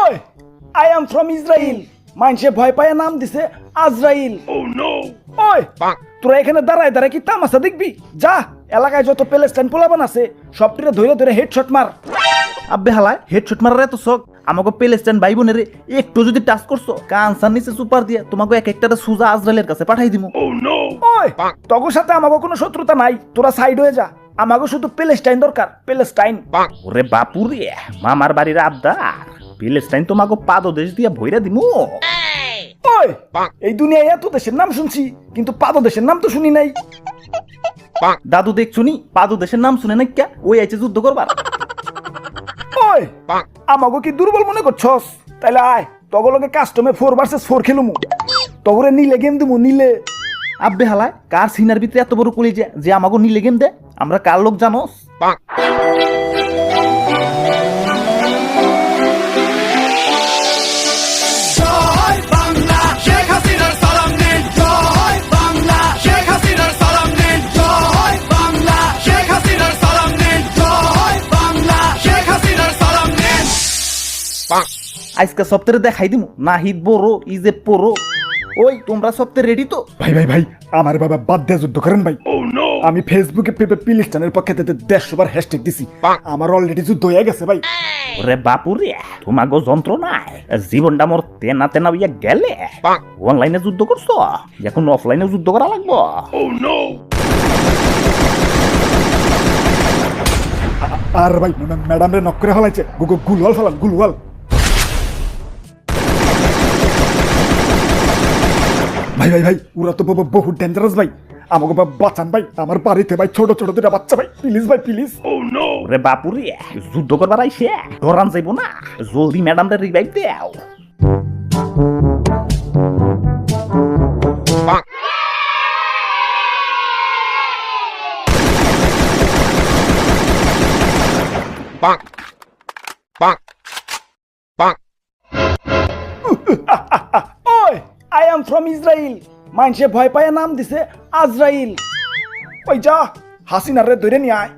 ওই I am from Israel. মানুষে ভয় পায় নাম দিছে আজরাইল। ওই তোরা এখানে দাঁড়ায় দাঁড়ায় কি তামাশা দেখবি? যা এলাকায় যত প্যালেস্টাইন পোলাবান আছে সবটিরে ধরে ধরে হেডশট মার। আব্বে হালায় হেডশট মারার এত শখ? আমাকে প্যালেস্টাইন ভাই বোনের একটু যদি টাচ করছো কানসার নিচে সুপার দিয়ে তোমাকে এক একটা সুজা আজরাইলের কাছে পাঠাই দিমু। ওই তোর সাথে আমাকে কোনো শত্রুতা নাই, তোরা সাইড হয়ে যা। আমাকে শুধু প্যালেস্টাইন দরকার, প্যালেস্টাইন। ওরে বাপুরে, মামার বাড়ির আবদার, প্যালেস্টাইন তোমাকে পাদদেশ দিয়ে ভইরা দিমু। ওই এই দুনিয়ায় এত দেশের নাম শুনছি কিন্তু পাদদেশের নাম তো শুনি নাই। দাদু দেখছুনি পাদদেশের নাম শুনে নাই কে? ওই আইছে যুদ্ধ করবার। ওই আমাকে কি দুর্বল মনে করছস? তাইলে আয় তগলকে কাস্টমে 4 vs 4 খেলুমু। তগরে নিলে গেম দিমু, নিলে। আব্বে হালায় কার সিনার ভিতরে এত বড় কলিজা যে আমাকে নিলে গেম দে? আমরা কার লোক জানোস? আজকে সপ্তাহে দেখাই দিমু নাহিদ বড় ইজেব পড়ো। ওই তোমরা সপ্তাহে রেডি তো? ভাই ভাই ভাই আমার বাবা বাদ দিয়ে যুদ্ধ করেন ভাই। আমি ফেসবুকে প্যালেস্টাইনের পক্ষে 150 বার হ্যাশট্যাগ দিছি। আমার অলরেডি যুদ্ধ হয়ে গেছে ভাই। ওরে বাপুরে, তোমাকে যন্ত্রণায় জীবনটা মোর তেনা তেনা হইয়া গেলে। অনলাইনে যুদ্ধ করছো, এখন অফলাইনে যুদ্ধ করা লাগবো। আর ভাই ম্যাডাম রে নক করে ফেলাইছে। গুলওয়াল ফেলান, গুলওয়াল। ভাই ভাই ভাই ওরা তো বহুত ডেঞ্জারাস ভাই। আমাকে বাঁচান ভাই, আমার বাড়িতে ভাই ছোট ছোট দুটা বাচ্চা ভাই, প্লিজ ভাই প্লিজ। ওরে বাপুরে, যুদ্ধ করবার আইছে ডরান যাইব না, জলদি ম্যাডামটা রিভাইভ দাও। ওই আই এম ফ্রম ইসরায়েল। মানুষে ভয় পায় নাম দিছে আজরাইল। ওই যা হাসিনার রে ধরে নিয়ে আয়।